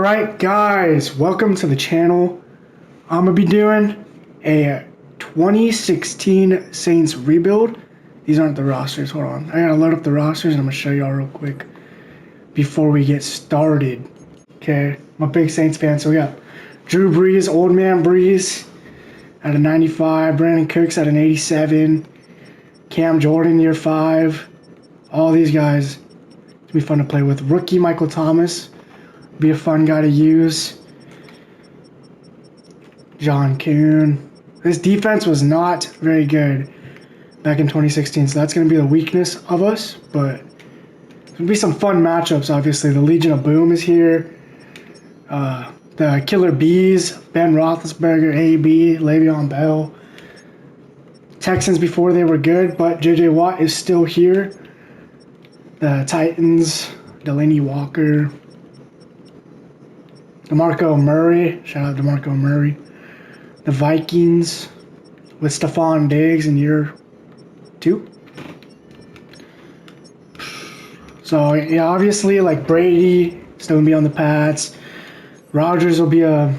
Alright guys, welcome to the channel. I'm going to be doing a 2016 Saints rebuild. These aren't the rosters, hold on. I gotta load up the rosters and I'm going to show y'all real quick before we get started. Okay, I'm a big Saints fan, so we got Drew Brees, Old Man Brees at a 95, Brandon Cooks at an 87, Cam Jordan year 5. All these guys can be fun to play with. Rookie Michael Thomas, be a fun guy to use. John Kuhn. This defense was not very good back in 2016, so that's going to be the weakness of us, but there'll be some fun matchups, obviously. The Legion of Boom is here. The Killer Bees, Ben Roethlisberger, AB, Le'Veon Bell. Texans before they were good, but J.J. Watt is still here. The Titans, Delaney Walker. DeMarco Murray, shout out DeMarco Murray. The Vikings with Stephon Diggs in year 2. So yeah, obviously like Brady still gonna be on the Pats. Rodgers will be a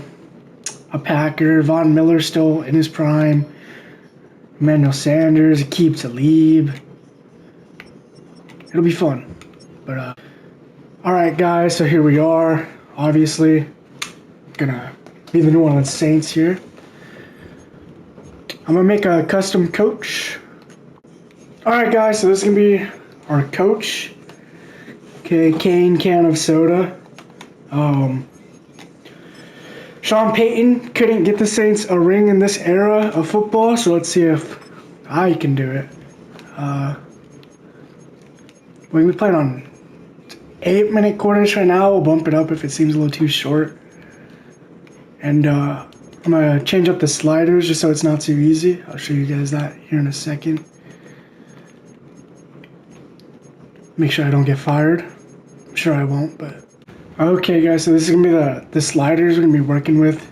Packer. Von Miller still in his prime. Emmanuel Sanders, Aqib Talib. It'll be fun. But alright guys, so here we are. Obviously gonna be the New Orleans Saints here. I'm gonna make a custom coach. Alright guys, so this is gonna be our coach. Okay, Kane can of soda. Sean Payton couldn't get the Saints a ring in this era of football, so let's see if I can do it. We playing on 8-minute quarters right now. We'll bump it up if it seems a little too short. And I'm going to change up the sliders just so it's not too easy. I'll show you guys that here in a second. Make sure I don't get fired. I'm sure I won't, but... Okay guys, so this is going to be the sliders we're going to be working with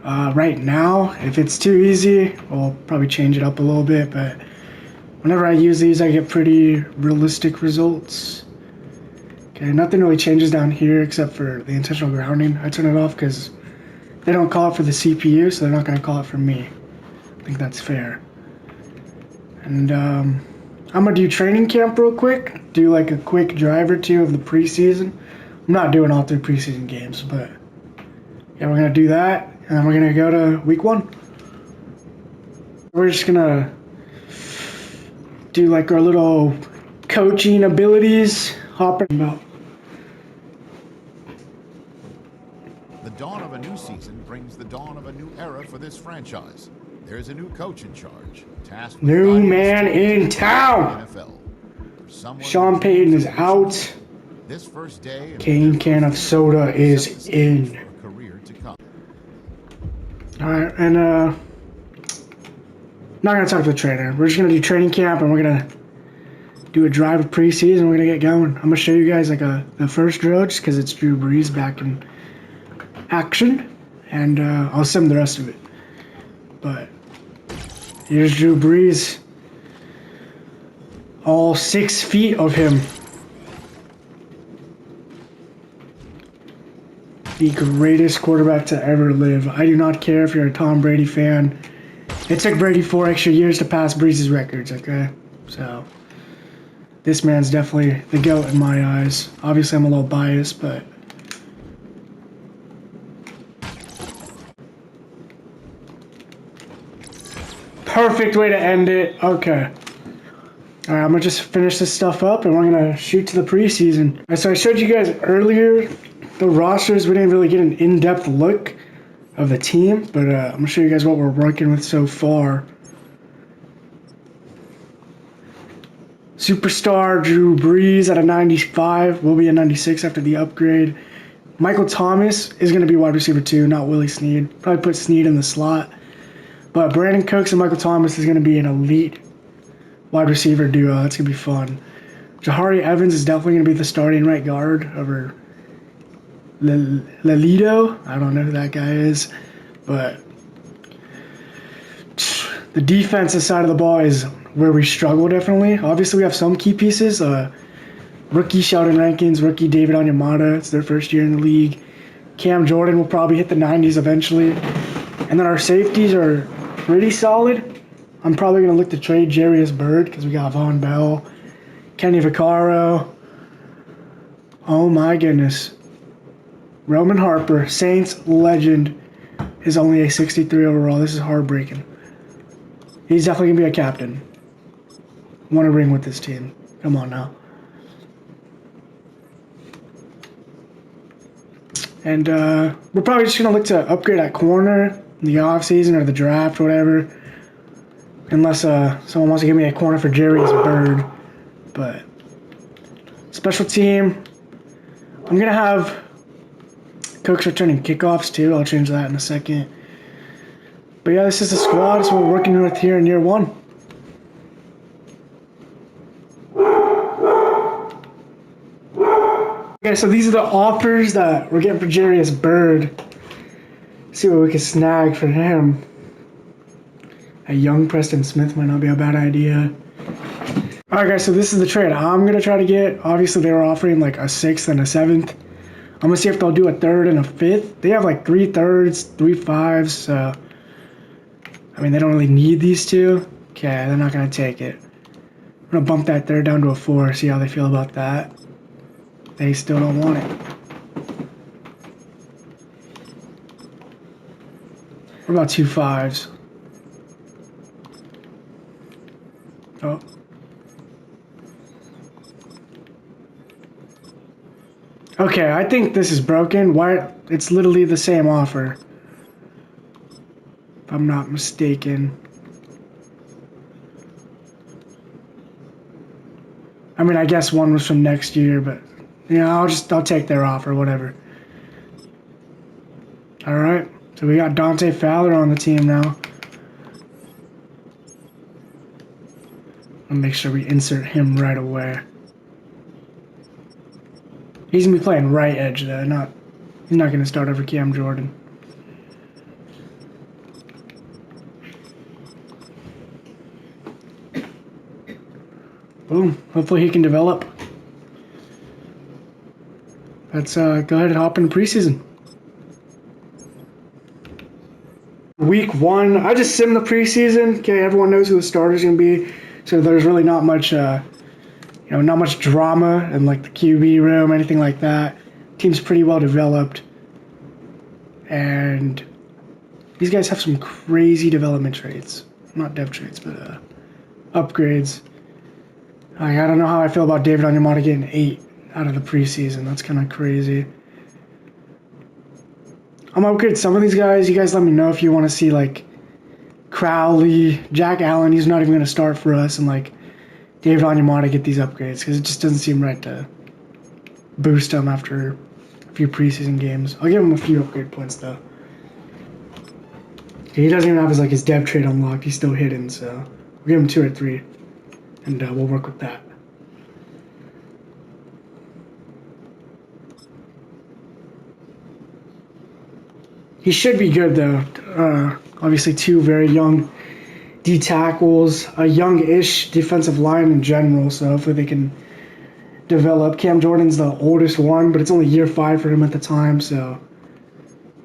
right now. If it's too easy, we'll probably change it up a little bit, but whenever I use these, I get pretty realistic results. Okay, nothing really changes down here except for the intentional grounding. I turn it off because they don't call it for the CPU, so they're not going to call it for me. I think that's fair. And I'm going to do training camp real quick. Do like a quick drive or two of the preseason. I'm not doing all 3 preseason games, but yeah, we're going to do that. And then we're going to go to week 1. We're just going to do like our little coaching abilities. Hopping about. The dawn of a new season brings the dawn of a new era for this franchise. There's a new coach in charge. Tasked with new man in town. NFL. Sean Payton is out. This first day, Kane can of soda is in. Alright, and not gonna talk to the trainer. We're just gonna do training camp and we're gonna do a drive of preseason. We're gonna get going. I'm gonna show you guys like the first drill just because it's Drew Brees back in action, and I'll sim the rest of it. But here's Drew Brees. All 6 feet of him. The greatest quarterback to ever live. I do not care if you're a Tom Brady fan. It took Brady 4 extra years to pass Brees' records, okay? So, this man's definitely the GOAT in my eyes. Obviously, I'm a little biased, but... Perfect way to end it. Okay. Alright, I'm going to just finish this stuff up, and we're going to shoot to the preseason. Alright, so I showed you guys earlier the rosters. We didn't really get an in-depth look of the team, but I'm going to show you guys what we're working with so far. Superstar Drew Brees at a 95. Will be a 96 after the upgrade. Michael Thomas is going to be wide receiver 2, not Willie Snead. Probably put Snead in the slot. But Brandon Cooks and Michael Thomas is going to be an elite wide receiver duo. That's going to be fun. Jahari Evans is definitely going to be the starting right guard over Lelito. I don't know who that guy is. But the defensive side of the ball is where we struggle definitely. Obviously, we have some key pieces. Rookie Sheldon Rankins, rookie David Onyemata. It's their first year in the league. Cam Jordan will probably hit the 90s eventually. And then our safeties are pretty solid. I'm probably going to look to trade Jarius Byrd because we got Von Bell, Kenny Vaccaro. Oh my goodness. Roman Harper, Saints legend, is only a 63 overall. This is heartbreaking. He's definitely going to be a captain. Want a ring with this team. Come on now. And we're probably just going to look to upgrade at corner in the offseason or the draft or whatever. Unless someone wants to give me a corner for Jarius Byrd. But special team, I'm going to have Cooks returning kickoffs too. I'll change that in a second. But yeah, this is the squad. This is what we're working with here in year one. Okay, so these are the offers that we're getting for Jarius Byrd. See what we can snag for him. A young Preston Smith might not be a bad idea. Alright guys, so this is the trade I'm going to try to get. Obviously they were offering like a 6th and a 7th. I'm going to see if they'll do a 3rd and a 5th. They have like 3 3rds, 3 5s, so I mean they don't really need these two. Okay, they're not going to take it. I'm going to bump that 3rd down to a 4, see how they feel about that. They still don't want it. What about 2 5s? Oh. Okay, I think this is broken. Why? It's literally the same offer. If I'm not mistaken. I mean, I guess one was from next year, but yeah, I'll take their offer, whatever. All right, so we got Dante Fowler on the team now. I'll make sure we insert him right away. He's gonna be playing right edge though, he's not gonna start over Cam Jordan. Boom. Hopefully he can develop. Let's go ahead and hop into preseason. Week 1, I just simmed the preseason. Okay, everyone knows who the starter's gonna be, so there's really not much, not much drama in like the QB room, anything like that. Team's pretty well developed, and these guys have some crazy development traits. Not dev traits, but upgrades. I don't know how I feel about David Onyemata getting 8 out of the preseason. That's kind of crazy. I'm gonna upgrade some of these guys. You guys let me know if you want to see like Crowley, Jack Allen. He's not even gonna start for us, and like David Onyemata get these upgrades because it just doesn't seem right to boost him after a few preseason games. I'll give him a few upgrade points though. He doesn't even have his dev trait unlocked. He's still hidden, so we'll give him 2 or 3, and we'll work with that. He should be good though. Obviously 2 very young D tackles, a young-ish defensive line in general, so hopefully they can develop. Cam Jordan's the oldest one, but it's only year 5 for him at the time, so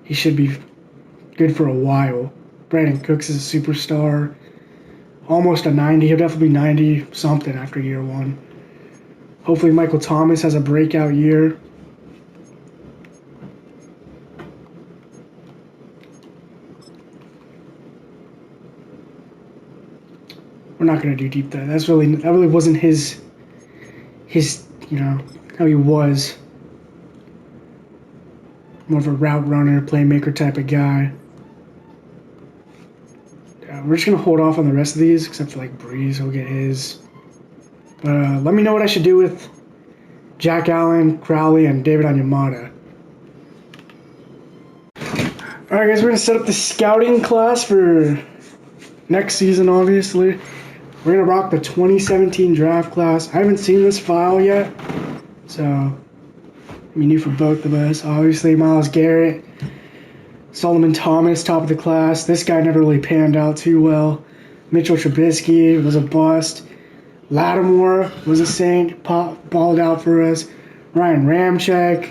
he should be good for a while. Brandon Cooks is a superstar, almost a 90. He'll definitely be 90 something after year 1. Hopefully Michael Thomas has a breakout year. We're not gonna do deep dive. That really wasn't his how he was. More of a route runner, playmaker type of guy. We're just gonna hold off on the rest of these, except for like Breeze. He'll get his. Let me know what I should do with Jack Allen, Crowley, and David Onyemata. All right, guys, we're gonna set up the scouting class for next season. Obviously, we're gonna rock the 2017 draft class. I haven't seen this file yet, so new for both of us. Obviously, Myles Garrett, Solomon Thomas, top of the class. This guy never really panned out too well. Mitchell Trubisky was a bust. Lattimore was a saint, balled out for us. Ryan Ramczyk.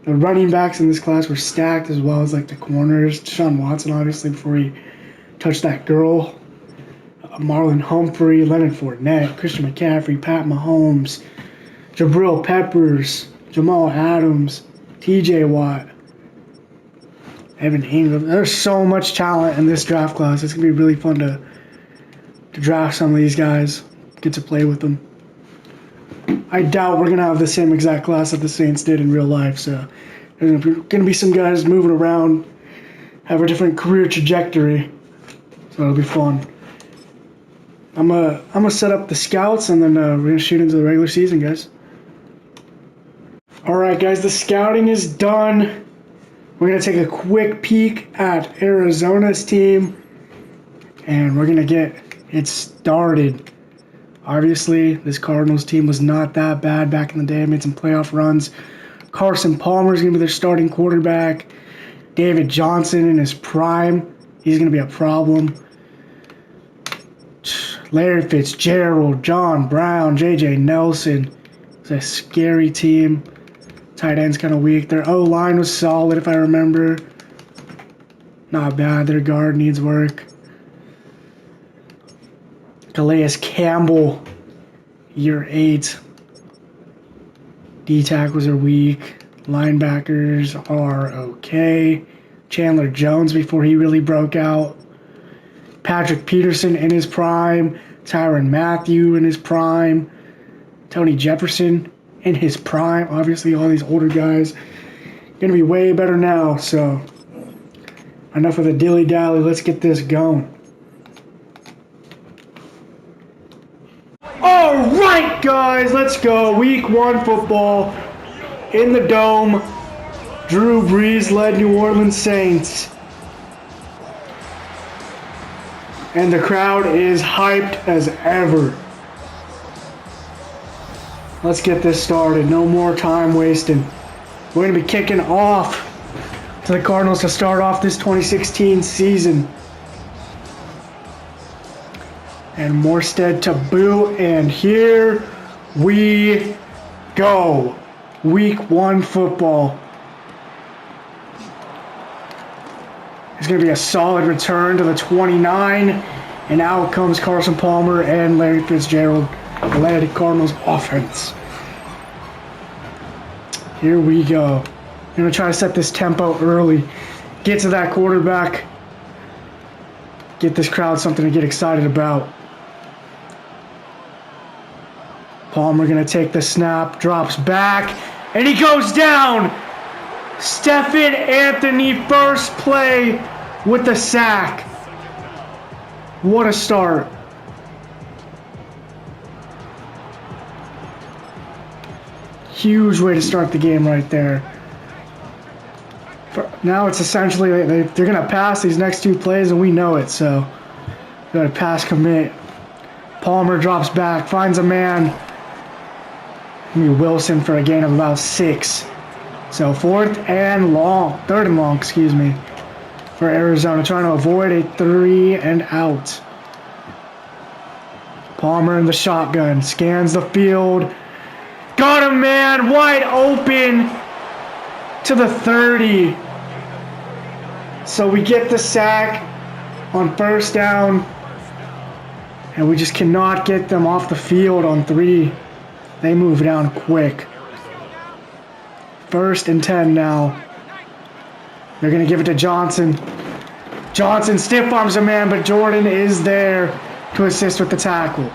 The running backs in this class were stacked, as well as like the corners. Deshaun Watson, obviously, before he touched that girl. Marlon Humphrey, Leonard Fournette, Christian McCaffrey, Pat Mahomes, Jabril Peppers, Jamal Adams, TJ Watt, Evan Ingram. There's so much talent in this draft class. It's going to be really fun to draft some of these guys, get to play with them. I doubt we're going to have the same exact class that the Saints did in real life, so there's going to be some guys moving around, have a different career trajectory, so it'll be fun. I'm gonna set up the scouts, and then we're going to shoot into the regular season, guys. Alright, guys, the scouting is done. We're going to take a quick peek at Arizona's team, and we're going to get it started. Obviously, this Cardinals team was not that bad back in the day. Made some playoff runs. Carson Palmer is going to be their starting quarterback. David Johnson in his prime. He's going to be a problem. Larry Fitzgerald, John Brown, J.J. Nelson. It's a scary team. Tight end's kind of weak. Their O-line was solid, if I remember. Not bad. Their guard needs work. Calais Campbell, year 8. D-tackles are weak. Linebackers are okay. Chandler Jones before he really broke out. Patrick Peterson in his prime. Tyrann Mathieu in his prime. Tony Jefferson in his prime. Obviously, all these older guys going to be way better now. So, enough of the dilly-dally. Let's get this going. All right, guys, let's go. Week 1 football in the Dome. Drew Brees-led New Orleans Saints. And the crowd is hyped as ever. Let's get this started. No more time wasting. We're going to be kicking off to the Cardinals to start off this 2016 season. And Morstead to boot, and here we go. Week 1 football. It's going to be a solid return to the 29, and out comes Carson Palmer and Larry Fitzgerald, led Cardinals offense. Here we go. I'm going to try to set this tempo early, get to that quarterback, get this crowd something to get excited about. Palmer going to take the snap, drops back, and he goes down. Stephen Anthony, first play with the sack. What a start. Huge way to start the game right there. Now it's essentially, they're going to pass these next 2 plays, and we know it, so got to pass commit. Palmer drops back, finds a man. Wilson for a gain of about 6. So third and long, for Arizona, trying to avoid a 3 and out. Palmer in the shotgun, scans the field. Got a man wide open to the 30. So we get the sack on first down, and we just cannot get them off the field on 3. They move down quick. 1st and 10 now. They're going to give it to Johnson. Johnson stiff arms a man, but Jordan is there to assist with the tackle.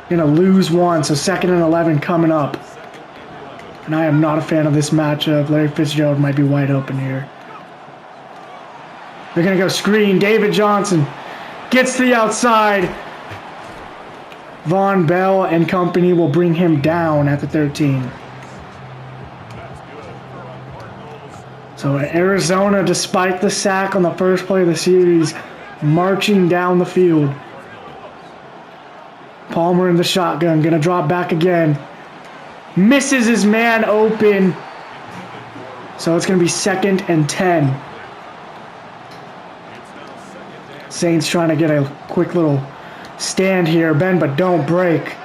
Going to lose 1, so 2nd and 11 coming up. And I am not a fan of this matchup. Larry Fitzgerald might be wide open here. They're going to go screen. David Johnson gets to the outside. Von Bell and company will bring him down at the 13. So Arizona, despite the sack on the first play of the series, marching down the field. Palmer in the shotgun, gonna drop back again. Misses his man open. So it's gonna be 2nd and 10. Saints trying to get a quick little stand here, bend but don't break.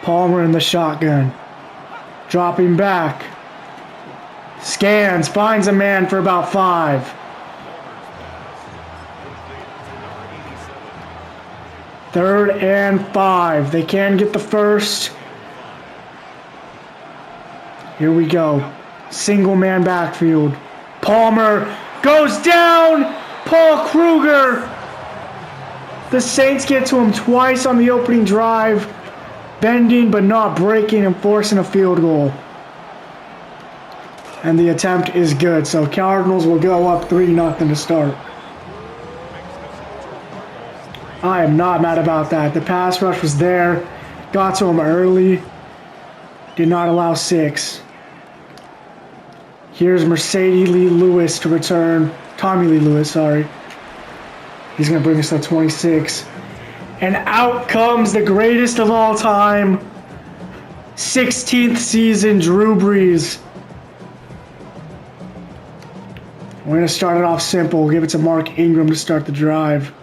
Palmer in the shotgun. Dropping back. Scans, finds a man for about 5. Third and 5. They can get the first. Here we go. Single man backfield. Palmer goes down. Paul Kruger. The Saints get to him twice on the opening drive. Bending but not breaking and forcing a field goal. And the attempt is good. So Cardinals will go up 3-0 to start. I am not mad about that. The pass rush was there. Got to him early. Did not allow 6. Here's Mercedes Lee Lewis to return. Tommy Lee Lewis, sorry. He's going to bring us to 26. And out comes the greatest of all time. 16th season Drew Brees. We're going to start it off simple. We'll give it to Mark Ingram to start the drive.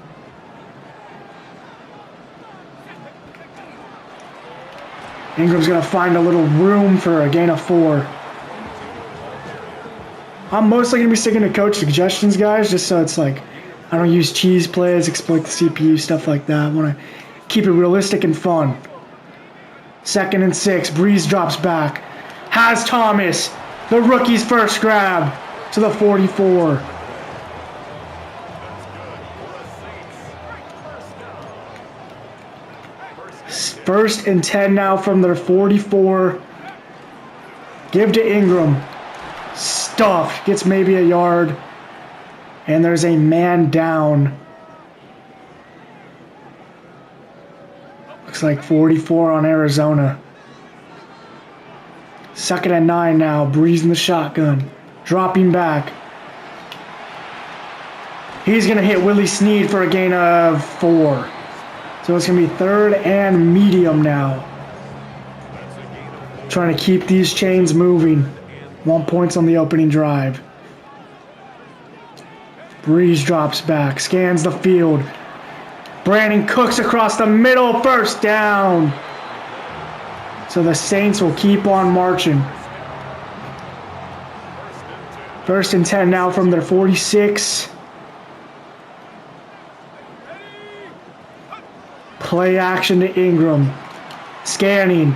Ingram's going to find a little room for a gain of 4. I'm mostly going to be sticking to coach suggestions, guys, just so it's like I don't use cheese plays, exploit the CPU, stuff like that. I want to keep it realistic and fun. 2nd and 6. Brees drops back. Has Thomas. The rookie's first grab to the 44. First and 10 now from their 44. Give to Ingram. Stuffed. Gets maybe a yard. And there's a man down. Looks like 44 on Arizona. 2nd and 9 now. Brees in the shotgun. Dropping back. He's going to hit Willie Snead for a gain of 4. So it's going to be 3rd and medium now. Trying to keep these chains moving. 1 point on the opening drive. Brees drops back. Scans the field. Brandon Cooks across the middle. First down. So the Saints will keep on marching. 1st and 10 now from their 46. Play action to Ingram. Scanning.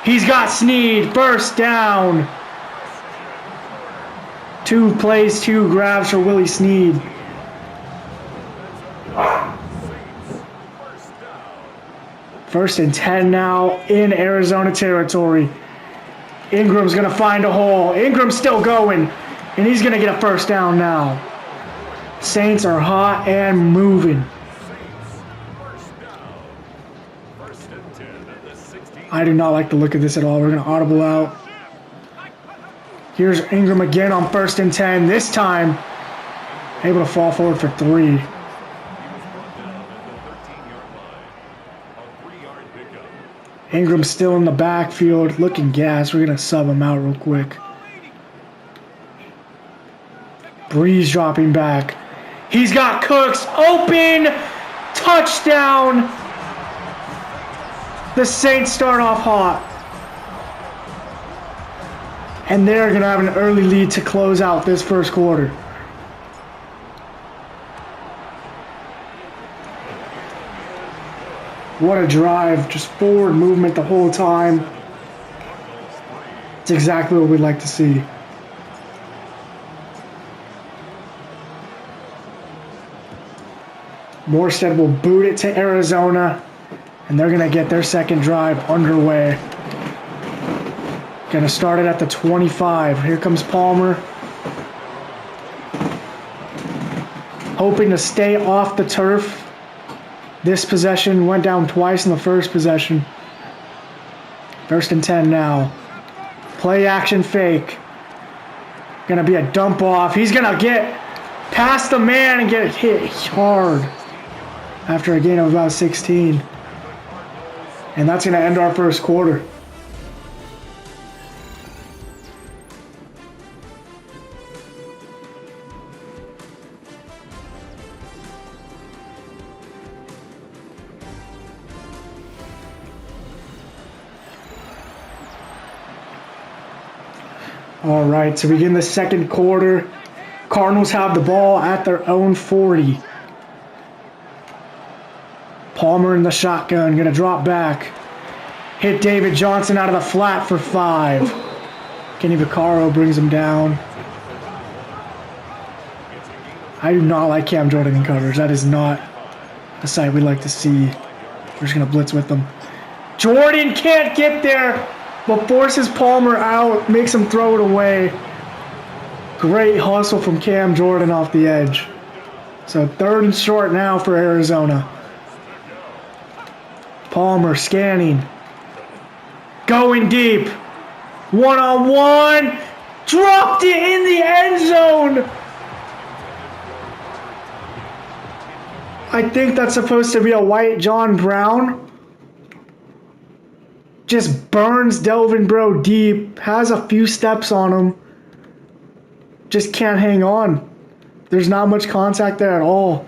He's got Snead. First down. 2 plays, 2 grabs for Willie Snead. First and 10 now in Arizona territory. Ingram's going to find a hole. Ingram's still going. And he's going to get a first down now. Saints are hot and moving. I do not like the look of this at all. We're going to audible out. Here's Ingram again on 1st and 10. This time, able to fall forward for 3. Ingram still in the backfield, looking gas. We're going to sub him out real quick. Brees dropping back. He's got Cooks open. Touchdown. The Saints start off hot. And they're going to have an early lead to close out this first quarter. What a drive. Just forward movement the whole time. It's exactly what we'd like to see. Morstead will boot it to Arizona. And they're going to get their second drive underway. Going to start it at the 25. Here comes Palmer. Hoping to stay off the turf. This possession went down twice in the first possession. 1st and 10 now. Play action fake. Going to be a dump off. He's going to get past the man and get hit hard after a gain of about 16. And that's going to end our first quarter. All right, to begin the second quarter, Cardinals have the ball at their own 40. Palmer in the shotgun, gonna drop back. Hit David Johnson out of the flat for 5. Kenny Vaccaro brings him down. I do not like Cam Jordan in coverage. That is not a sight we like to see. We're just gonna blitz with them. Jordan can't get there, but forces Palmer out, makes him throw it away. Great hustle from Cam Jordan off the edge. So 3rd and short now for Arizona. Palmer scanning. Going deep. One-on-one. Dropped it in the end zone. I think that's supposed to be a white John Brown. Just burns Delvin Breaux deep. Has a few steps on him. Just can't hang on. There's not much contact there at all.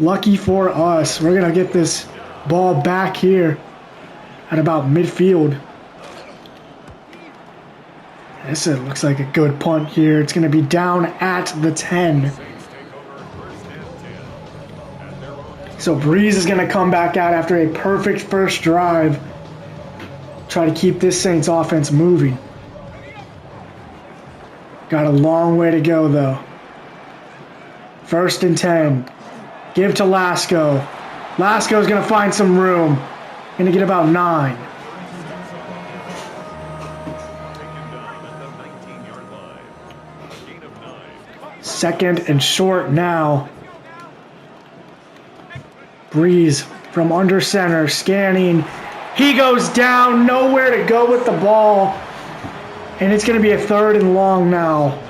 Lucky for us. We're going to get this ball back here at about midfield. This looks like a good punt here. It's going to be down at the 10. So Breeze is going to come back out after a perfect first drive. Try to keep this Saints offense moving. Got a long way to go though. 1st and 10. Give to Lasco. Lasco's going to find some room. Going to get about 9. Second and short now. Breeze from under center, scanning. He goes down, nowhere to go with the ball. And it's going to be a 3rd and long now.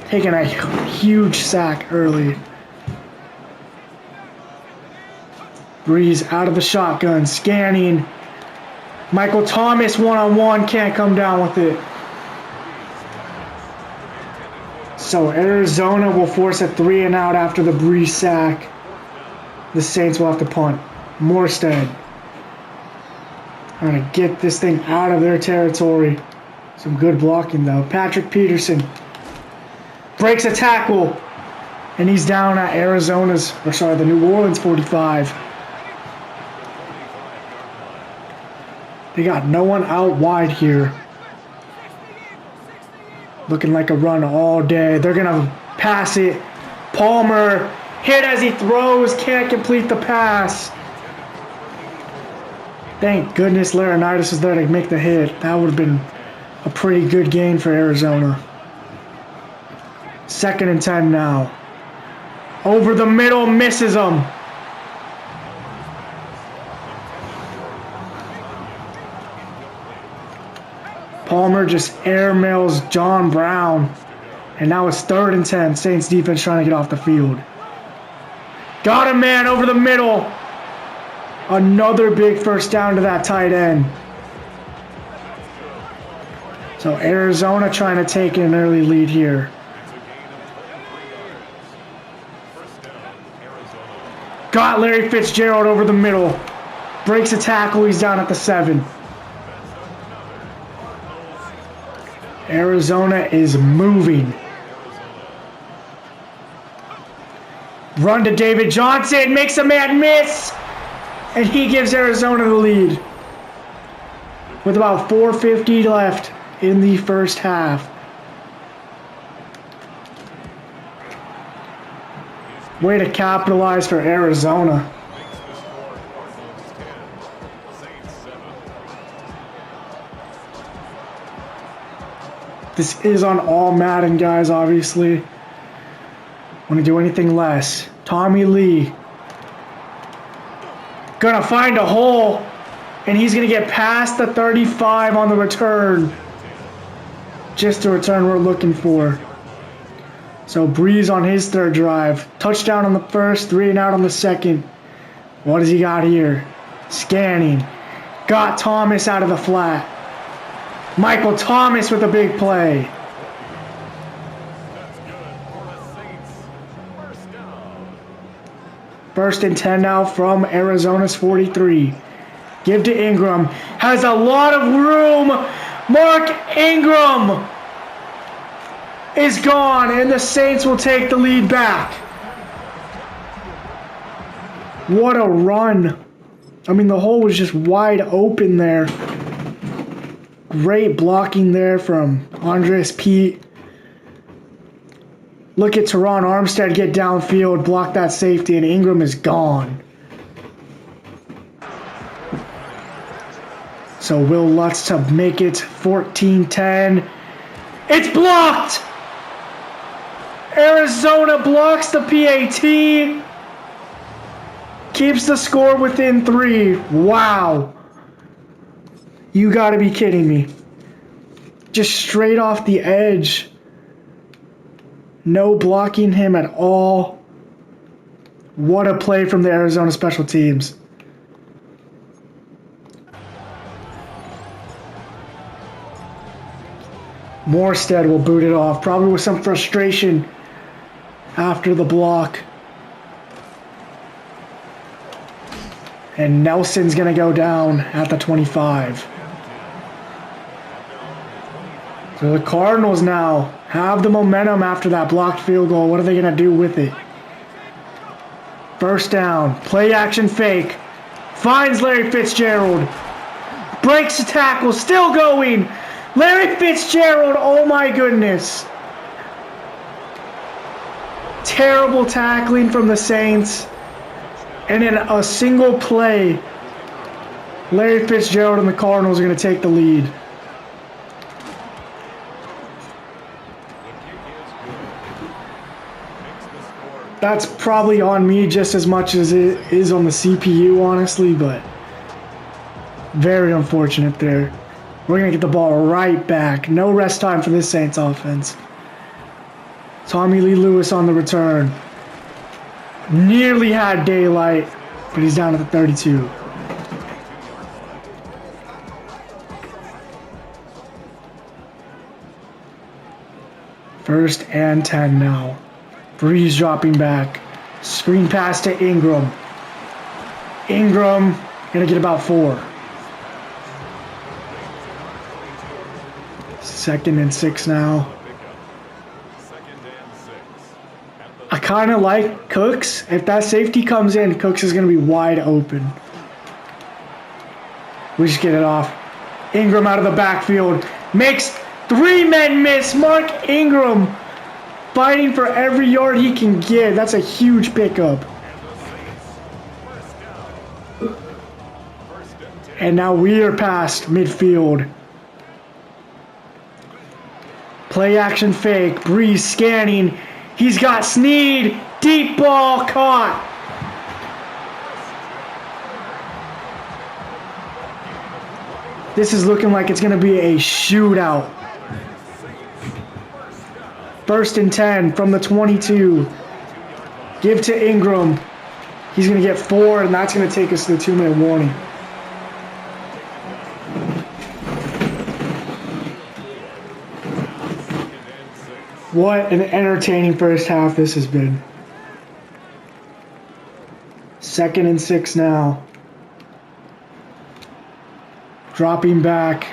Taking a huge sack early. Breeze out of the shotgun, scanning. Michael Thomas one-on-one, can't come down with it. So Arizona will force a 3 and out after the Breeze sack. The Saints will have to punt. Morstead trying to get this thing out of their territory. Some good blocking though. Patrick Peterson breaks a tackle, and he's down at the New Orleans 45. They got no one out wide here. Looking like a run all day. They're gonna pass it. Palmer hit as he throws, can't complete the pass. Thank goodness Laurinaitis was there to make the hit. That would have been a pretty good gain for Arizona. 2nd and 10 now. Over the middle, misses him. Palmer just airmails John Brown. And now it's 3rd and 10. Saints defense trying to get off the field. Got a man over the middle. Another big first down to that tight end. So Arizona trying to take an early lead here. Got Larry Fitzgerald over the middle. Breaks a tackle. He's down at the 7. Arizona is moving. Run to David Johnson. Makes a man miss. And he gives Arizona the lead. With about 4:50 left in the first half. Way to capitalize for Arizona. This is on all Madden, guys, obviously. Want to do anything less. Tommy Lee. Gonna find a hole. And he's gonna get past the 35 on the return. Just the return we're looking for. So Breeze on his 3rd drive. Touchdown on the 1st, 3 and out on the 2nd. What does he got here? Scanning. Got Thomas out of the flat. Michael Thomas with a big play. First and 10 now from Arizona's 43. Give to Ingram. Has a lot of room. Mark Ingram is gone, and the Saints will take the lead back. What a run. I mean, the hole was just wide open there. Great blocking there from Andres Pete. Look at Teron Armstead get downfield, block that safety, and Ingram is gone. So Will Lutz to make it 14-10. It's blocked! Arizona blocks the PAT. Keeps the score within 3. Wow. You gotta be kidding me. Just straight off the edge. No blocking him at all. What a play from the Arizona special teams. Morstead will boot it off, probably with some frustration after the block. And Nelson's going to go down at the 25. So the Cardinals now have the momentum after that blocked field goal. What are they going to do with it? First down. Play action fake. Finds Larry Fitzgerald. Breaks the tackle. Still going. Larry Fitzgerald. Oh my goodness. Terrible tackling from the Saints. And in a single play, Larry Fitzgerald and the Cardinals are going to take the lead. That's probably on me just as much as it is on the CPU, honestly, but very unfortunate there. We're going to get the ball right back. No rest time for this Saints offense. Tommy Lee Lewis on the return. Nearly had daylight, but he's down at the 32. First and 10 now. Breeze dropping back. Screen pass to Ingram. Ingram gonna get about 4. Second and 6 now. I kind of like Cooks. If that safety comes in, Cooks is going to be wide open. We just get it off. Ingram out of the backfield. Makes 3 men miss. Mark Ingram fighting for every yard he can get. That's a huge pickup. And now we are past midfield. Play action fake. Breeze scanning. He's got Snead. Deep ball caught. This is looking like it's going to be a shootout. First and 10 from the 22. Give to Ingram. He's going to get 4, and that's going to take us to the 2-minute warning. What an entertaining first half this has been. Second and 6 now. Dropping back.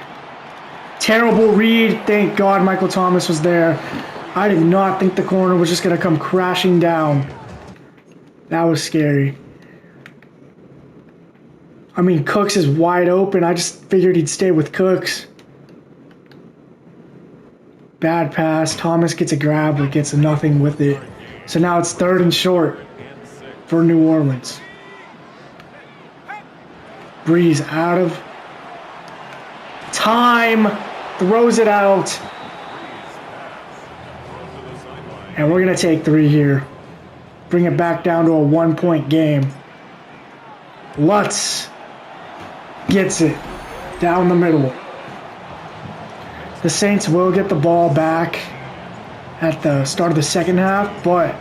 Terrible read. Thank God Michael Thomas was there. I did not think the corner was just going to come crashing down. That was scary. I mean, Cooks is wide open. I just figured he'd stay with Cooks. Bad pass. Thomas gets a grab but gets nothing with it. So now it's 3rd and short for New Orleans. Breeze out of time. Throws it out. And we're going to take 3 here. Bring it back down to a 1-point game. Lutz gets it down the middle. The Saints will get the ball back at the start of the second half, but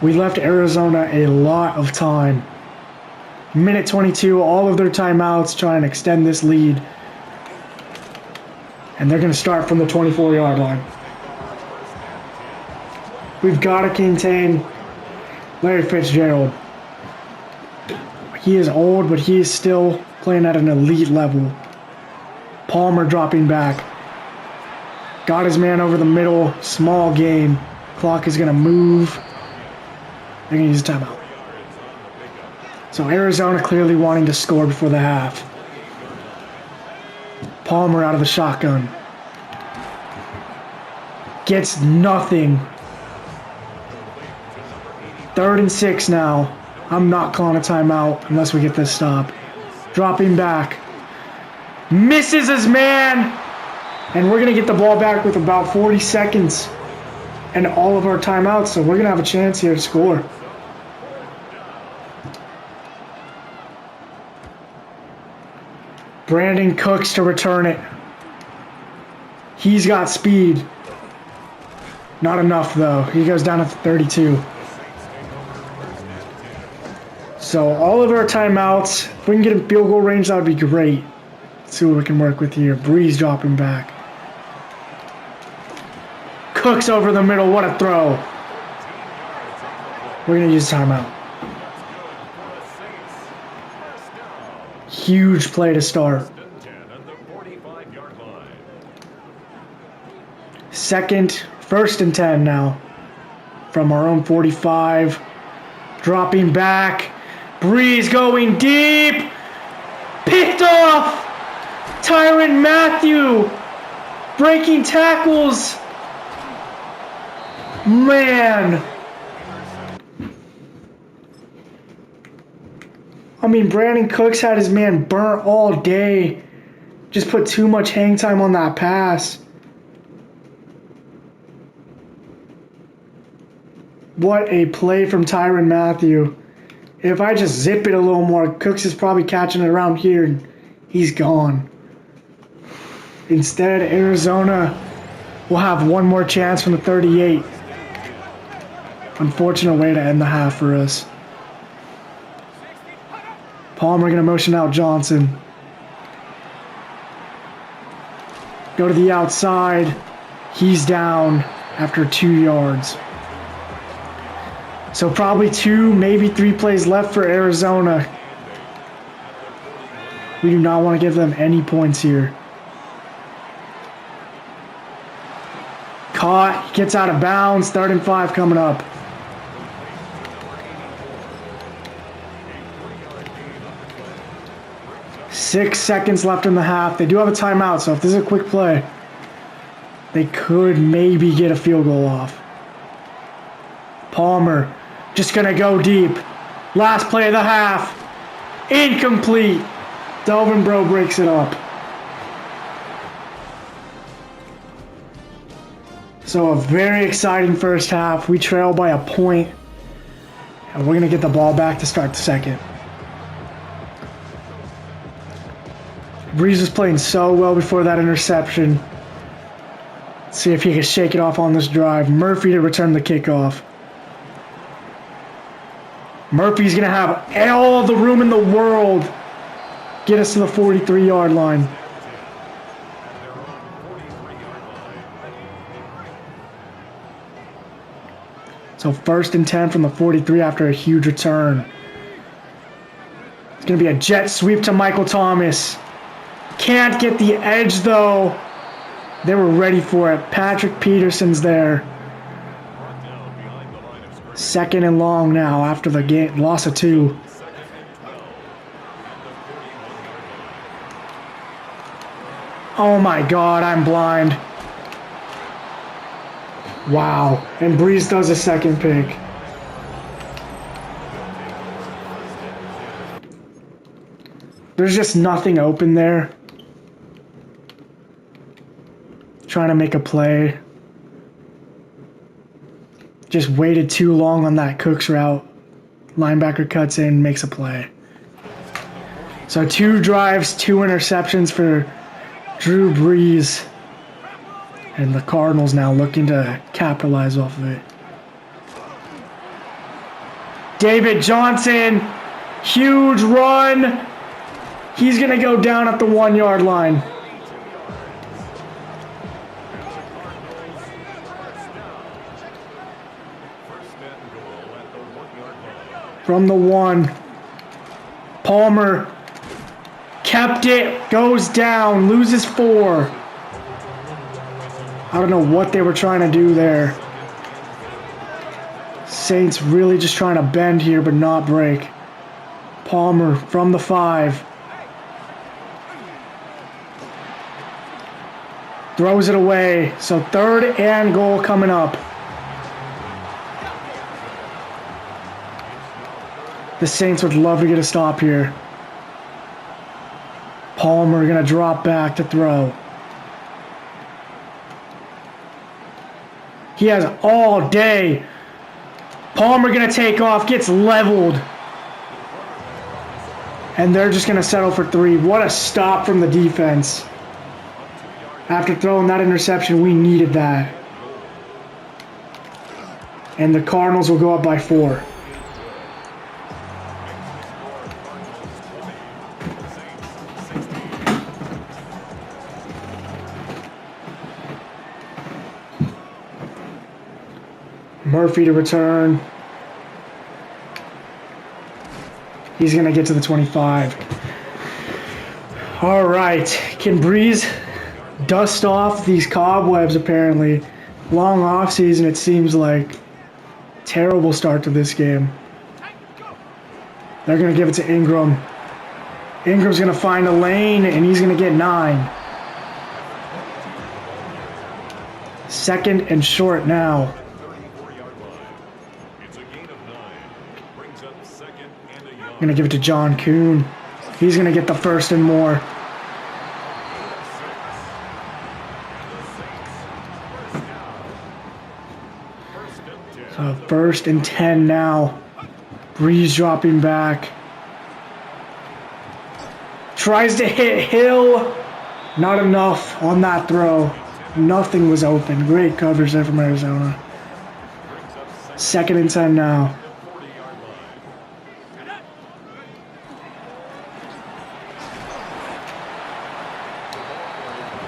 we left Arizona a lot of time. Minute 22, all of their timeouts trying to extend this lead. And they're going to start from the 24-yard line. We've got to contain Larry Fitzgerald. He is old, but he is still playing at an elite level. Palmer dropping back. Got his man over the middle. Small gain. Clock is going to move. They're going to use a timeout. So Arizona clearly wanting to score before the half. Palmer out of the shotgun. Gets nothing. 3rd and 6 now. I'm not calling a timeout unless we get this stop. Dropping back. Misses his man. And we're going to get the ball back with about 40 seconds and all of our timeouts. So we're going to have a chance here to score. Brandon Cooks to return it. He's got speed. Not enough, though. He goes down to 32. So all of our timeouts, if we can get in field goal range, that would be great. Let's see what we can work with here. Breeze dropping back. Cooks over the middle. What a throw. We're going to use timeout. Huge play to start. First and 10 now. From our own 45. Dropping back. Breeze going deep. Picked off. Tyrann Mathieu. Breaking tackles. Man. I mean, Brandon Cooks had his man burnt all day. Just put too much hang time on that pass. What a play from Tyrann Mathieu. If I just zip it a little more, Cooks is probably catching it around here and he's gone. Instead, Arizona will have one more chance from the 38. Unfortunate way to end the half for us. Palmer going to motion out Johnson. Go to the outside. He's down after 2 yards. So probably 2, maybe 3 plays left for Arizona. We do not want to give them any points here. Caught. Gets out of bounds. 3rd and 5 coming up. Six seconds left in the half. They do have a timeout, so if this is a quick play, they could maybe get a field goal off. Palmer just going to go deep. Last play of the half. Incomplete. Delvin breaks it up. So a very exciting first half. We trail by a point, and we're going to get the ball back to start the second. Breeze was playing so well before that interception. Let's see if he can shake it off on this drive. Murphy to return the kickoff. Murphy's going to have all the room in the world. Get us to the 43-yard line. So 1st and 10 from the 43 after a huge return. It's going to be a jet sweep to Michael Thomas. Can't get the edge, though. They were ready for it. Patrick Peterson's there. 2nd and long now after the game. Loss of 2. Oh my God, I'm blind. Wow. And Breeze does a second pick. There's just nothing open there. Trying to make a play. Just waited too long on that Cooks route. Linebacker cuts in, makes a play. So 2 drives, 2 interceptions for Drew Brees. And the Cardinals now looking to capitalize off of it. David Johnson, huge run. He's going to go down at the 1-yard line. From the 1. Palmer kept it, goes down, loses 4. I don't know what they were trying to do there. Saints really just trying to bend here but not break. Palmer from the 5. Throws it away. So 3rd and goal coming up. The Saints would love to get a stop here. Palmer going to drop back to throw. He has all day. Palmer going to take off, gets leveled. And they're just going to settle for 3. What a stop from the defense. After throwing that interception, we needed that. And the Cardinals will go up by 4. Murphy to return. He's going to get to the 25. All right. Can Breeze dust off these cobwebs, apparently? Long off season, it seems like. Terrible start to this game. They're going to give it to Ingram. Ingram's going to find a lane, and he's going to get 9. 2nd and short now. Going to give it to John Kuhn. He's going to get the 1st and more. So 1st and 10 now. Breeze dropping back. Tries to hit Hill. Not enough on that throw. Nothing was open. Great coverage there from Arizona. 2nd and 10 now.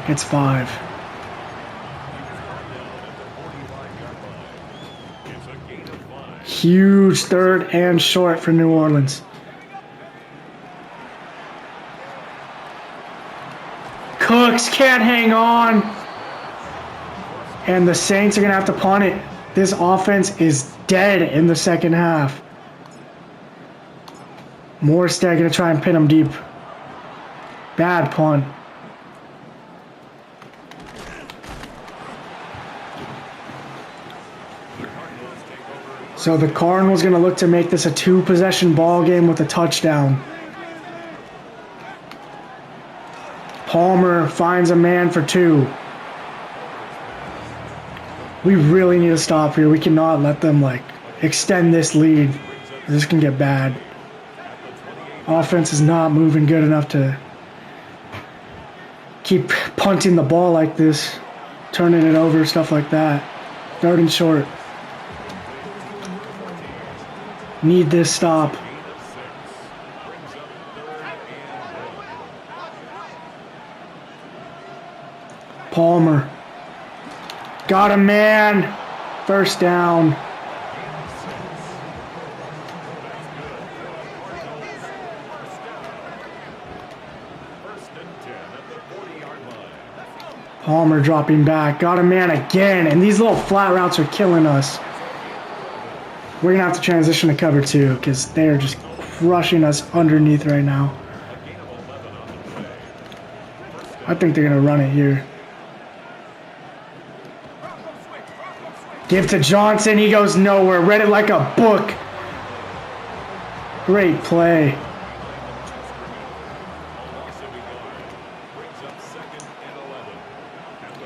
It's 5. Huge 3rd and short for New Orleans. Cooks can't hang on. And the Saints are going to have to punt it. This offense is dead in the 2nd half. Morstead going to try and pin him deep. Bad punt. So the Cardinals going to look to make this a 2-possession ball game with a touchdown. Palmer finds a man for 2. We really need to stop here. We cannot let them extend this lead. This can get bad. Offense is not moving good enough to keep punting the ball like this, turning it over, stuff like that. 3rd and short. Need this stop. Palmer. Got a man. 1st down. Palmer dropping back. Got a man again. And these little flat routes are killing us. We're going to have to transition to cover 2 because they are just crushing us underneath right now. I think they're going to run it here. Give to Johnson. He goes nowhere. Read it like a book. Great play.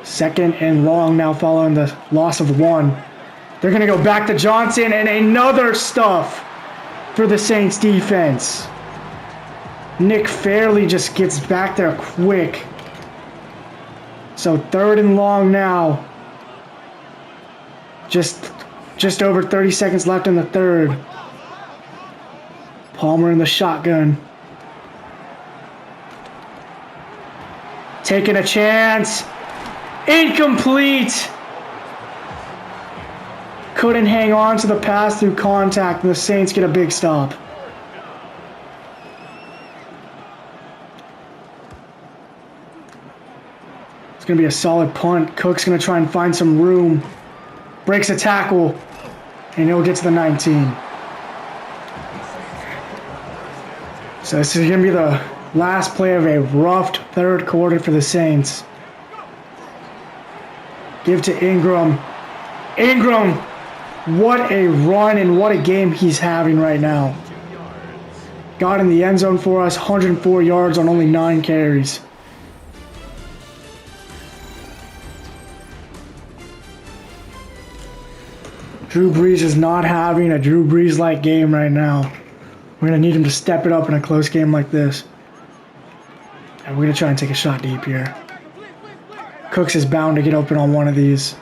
Second and long now following the loss of 1. They're going to go back to Johnson and another stuff for the Saints defense. Nick Fairley just gets back there quick. So 3rd and long now. Just over 30 seconds left in the 3rd. Palmer in the shotgun. Taking a chance. Incomplete. Couldn't hang on to the pass through contact, and the Saints get a big stop. going to be a solid punt. Cook's going to try and find some room. Breaks a tackle. And he'll get to the 19. So this is going to be the last play of a rough third quarter for the Saints. Give to Ingram. Ingram! What a run and what a game he's having right now. Got in the end zone for us, 104 yards on only 9 carries. Drew Brees is not having a Drew Brees-like game right now. We're going to need him to step it up in a close game like this. And we're going to try and take a shot deep here. Cooks is bound to get open on one of these.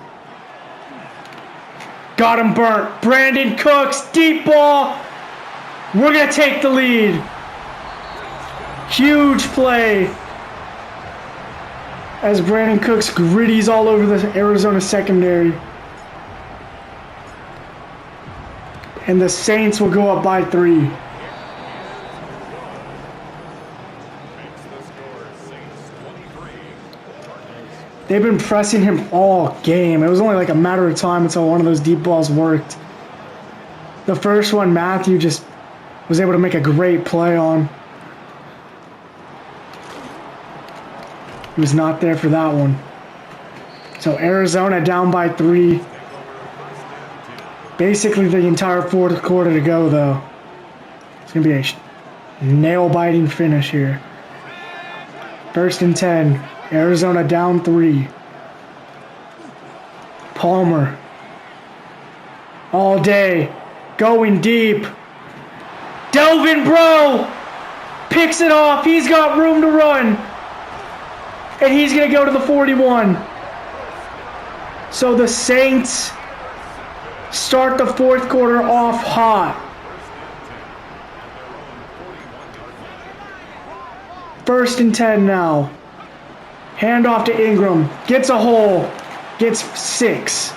Got him burnt. Brandon Cooks, deep ball. We're going to take the lead. Huge play. As Brandon Cooks gritties all over the Arizona secondary. And the Saints will go up by 3. They've been pressing him all game. It was only like a matter of time until one of those deep balls worked. The first one, Matthew just was able to make a great play on. He was not there for that one. So Arizona down by 3. Basically the entire fourth quarter to go, though. It's going to be a nail-biting finish here. 1st and 10. Arizona down 3. Palmer. All day. Going deep. Delvin Breaux picks it off. He's got room to run. And he's going to go to the 41. So the Saints start the fourth quarter off hot. 1st and 10 now. Hand off to Ingram. Gets a hole. Gets 6.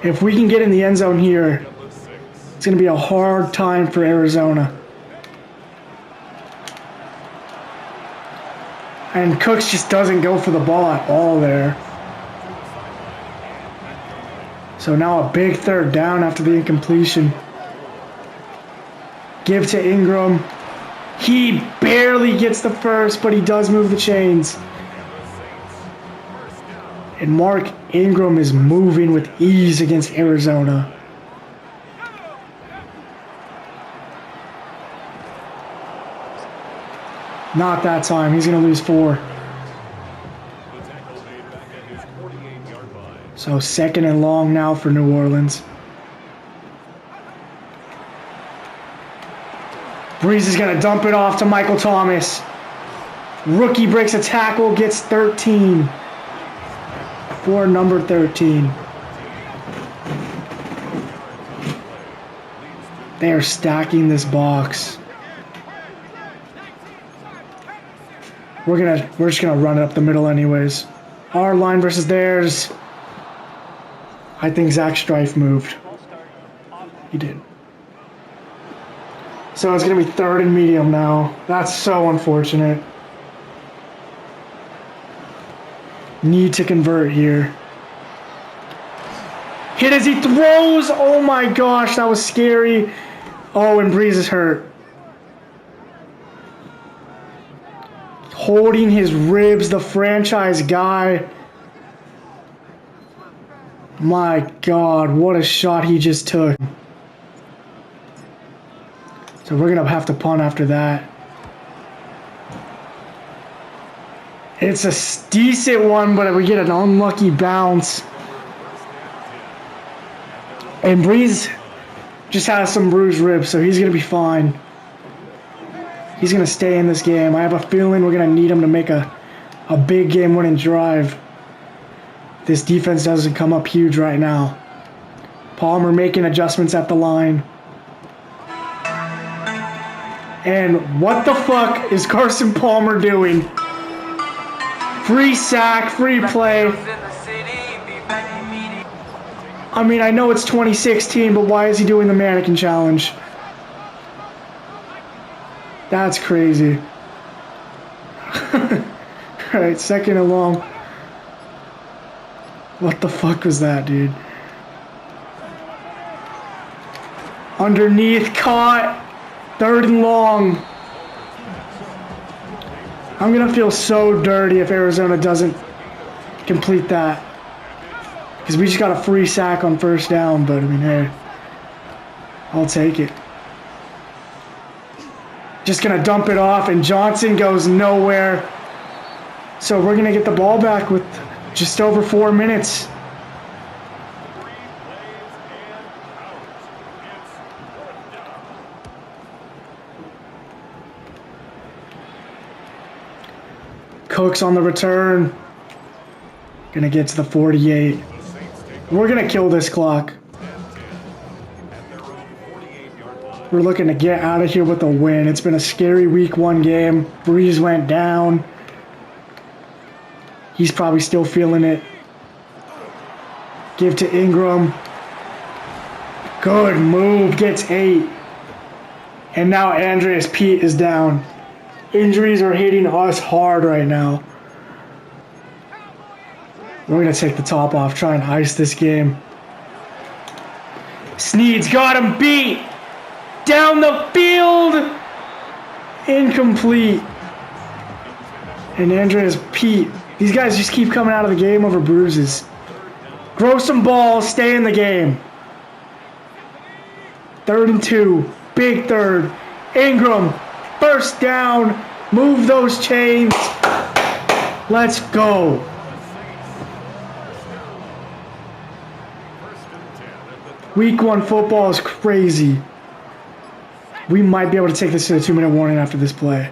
If we can get in the end zone here, it's going to be a hard time for Arizona. And Cooks just doesn't go for the ball at all there. So now a big 3rd down after the incompletion. Give to Ingram. He barely gets the first, but he does move the chains. And Mark Ingram is moving with ease against Arizona. Not that time. He's going to lose 4. So 2nd and long now for New Orleans. Brees is going to dump it off to Michael Thomas. Rookie breaks a tackle, gets 13. For number 13. They are stacking this box. We're just gonna run it up the middle anyways. Our line versus theirs. I think Zach Strife moved. He did. So it's going to be 3rd and medium now. That's so unfortunate. Need to convert here. Hit as he throws. Oh my gosh, that was scary. Oh, and Brees is hurt. Holding his ribs, the franchise guy. My God, what a shot he just took. So we're going to have to punt after that. It's a decent one, but we get an unlucky bounce. And Brees just has some bruised ribs, so he's going to be fine. He's going to stay in this game. I have a feeling we're going to need him to make a big game-winning drive. This defense doesn't come up huge right now. Palmer making adjustments at the line. And what the fuck is Carson Palmer doing? Free sack, free play. I mean, I know it's 2016, but why is he doing the mannequin challenge? That's crazy. Alright, 2nd and long. What the fuck was that, dude? Underneath, caught. 3rd and long. I'm gonna feel so dirty if Arizona doesn't complete that. Because we just got a free sack on 1st down, but I mean, hey, I'll take it. Just gonna dump it off, and Johnson goes nowhere. So we're gonna get the ball back with just over 4 minutes. Cooks on the return. Gonna get to the 48. We're gonna kill this clock. We're looking to get out of here with a win. It's been a scary week 1 game. Breeze went down. He's probably still feeling it. Give to Ingram. Good move. Gets 8. And now Andreas Pete is down. Injuries are hitting us hard right now. We're going to take the top off, try and ice this game. Sneed's got him beat. Down the field. Incomplete. And Andreas Pete. These guys just keep coming out of the game over bruises. Grow some balls, stay in the game. 3rd and 2. Big 3rd. Ingram. 1st down. Move those chains. Let's go. Week 1 football is crazy. We might be able to take this to a 2-minute warning after this play.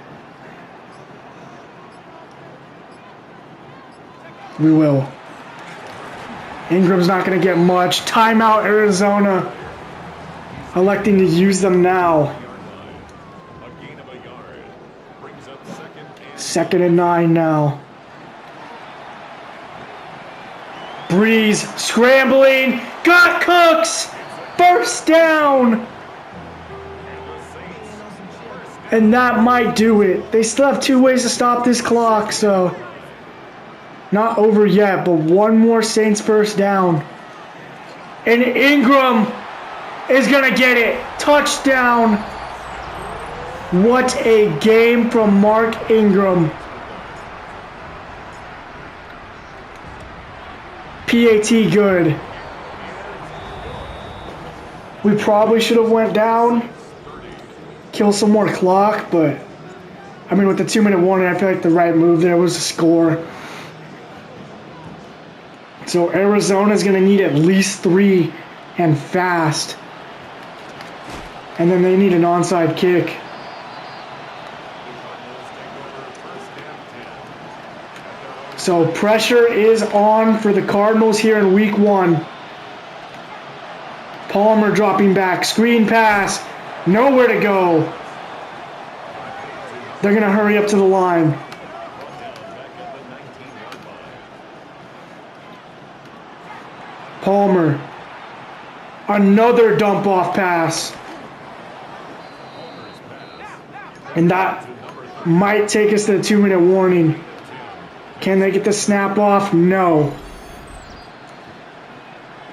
We will. Ingram's not going to get much. Timeout, Arizona. Electing to use them now. 2nd and 9 now. Breeze scrambling. Got Cooks. 1st down. And that might do it. They still have 2 ways to stop this clock, so not over yet, but 1 more Saints 1st down. And Ingram is going to get it. Touchdown. What a game from Mark Ingram. PAT good. We probably should have went down. Kill some more clock, but I mean, with the 2-minute warning, I feel like the right move there was to score. So Arizona's going to need at least 3 and fast. And then they need an onside kick. So pressure is on for the Cardinals here in week 1. Palmer dropping back. Screen pass. Nowhere to go. They're going to hurry up to the line. Palmer. Another dump off pass. And that might take us to the 2-minute warning. Can they get the snap off? No.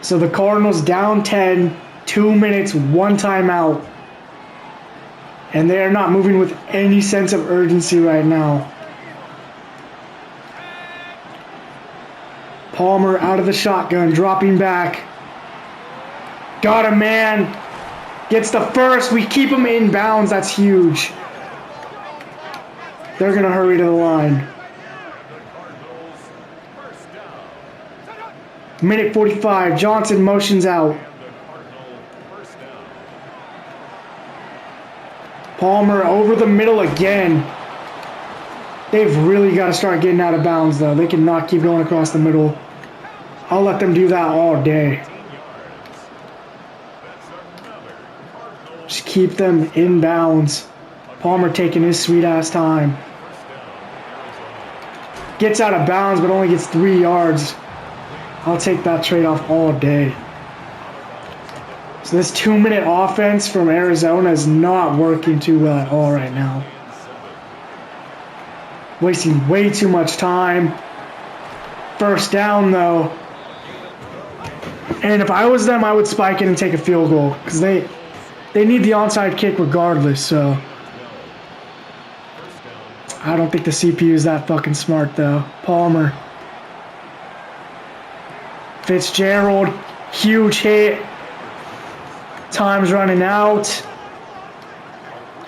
So the Cardinals down 10, 2 minutes, 1 timeout. And they are not moving with any sense of urgency right now. Palmer out of the shotgun, dropping back. Got a man. Gets the 1st. We keep him in bounds. That's huge. They're going to hurry to the line. Minute 45. Johnson motions out. Palmer over the middle again. They've really got to start getting out of bounds, though. They cannot keep going across the middle. I'll let them do that all day. Just keep them in bounds. Palmer taking his sweet-ass time. Gets out of bounds, but only gets 3 yards. I'll take that trade-off all day. So this 2-minute offense from Arizona is not working too well at all right now. Wasting way too much time. First down, though. And if I was them, I would spike it and take a field goal. Because they need the onside kick regardless, so. I don't think the CPU is that fucking smart, though. Palmer. Fitzgerald. Huge hit. Time's running out.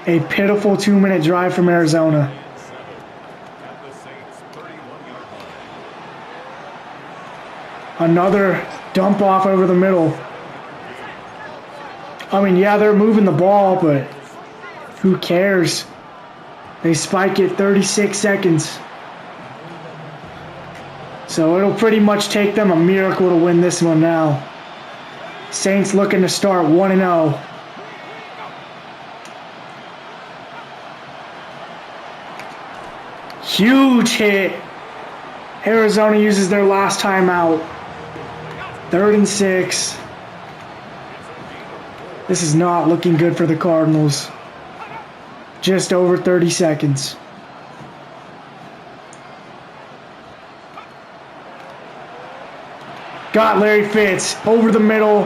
A pitiful 2-minute drive from Arizona. Another dump off over the middle. I mean, yeah, they're moving the ball, but who cares? They spike it 36 seconds. So it'll pretty much take them a miracle to win this one now. Saints looking to start 1-0. Huge hit. Arizona uses their last timeout. 3rd and 6. This is not looking good for the Cardinals. Just over 30 seconds. Got Larry Fitz over the middle.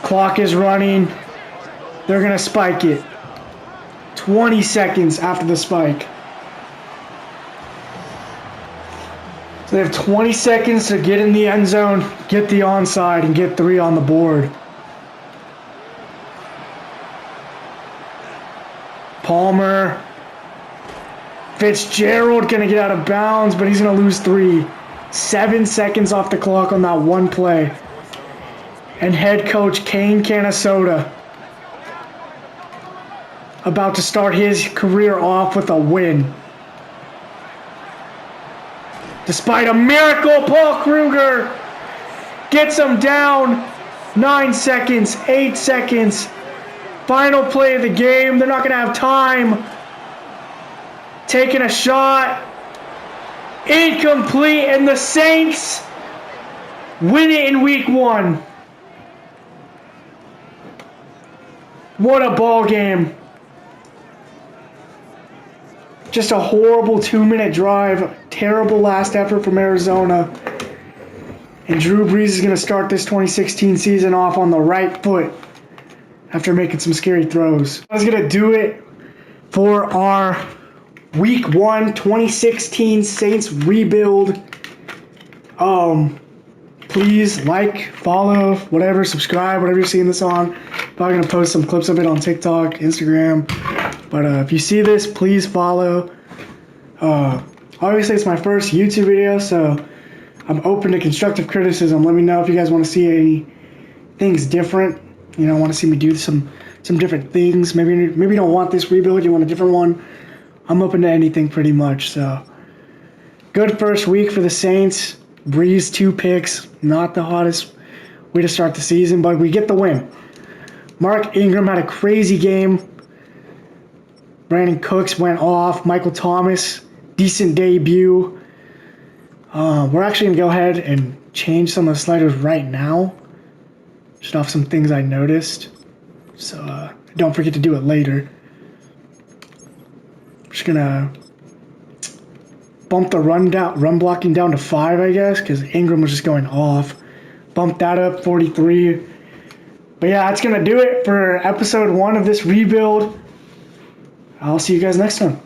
Clock is running. They're going to spike it. 20 seconds after the spike. So they have 20 seconds to get in the end zone, get the onside, and get 3 on the board. Palmer. Fitzgerald going to get out of bounds, but he's going to lose 3. 7 seconds off the clock on that one play. And head coach Kane Canasota about to start his career off with a win. Despite a miracle, Paul Kruger gets him down. 9 seconds, 8 seconds. Final play of the game. They're not going to have time. Taking a shot. Incomplete, and the Saints win it in week 1. What a ball game. Just a horrible 2-minute drive. Terrible last effort from Arizona. And Drew Brees is going to start this 2016 season off on the right foot after making some scary throws. I was going to do it for our Week 1 2016 Saints rebuild. Please like, follow, whatever, subscribe, whatever you're seeing this on. Probably going to post some clips of it on TikTok, Instagram. But if you see this, please follow. Obviously, it's my first YouTube video, so I'm open to constructive criticism. Let me know if you guys want to see any things different. You know, want to see me do some different things. Maybe you don't want this rebuild, you want a different one. I'm open to anything pretty much. So, good first week for the Saints. Breeze 2 picks. Not the hottest way to start the season, but we get the win. Mark Ingram had a crazy game. Brandon Cooks went off. Michael Thomas, decent debut. We're actually going to go ahead and change some of the sliders right now. Just off some things I noticed. So don't forget to do it later. Just going to bump the run blocking down to 5, I guess, because Ingram was just going off. Bump that up, 43. But yeah, that's going to do it for episode 1 of this rebuild. I'll see you guys next time.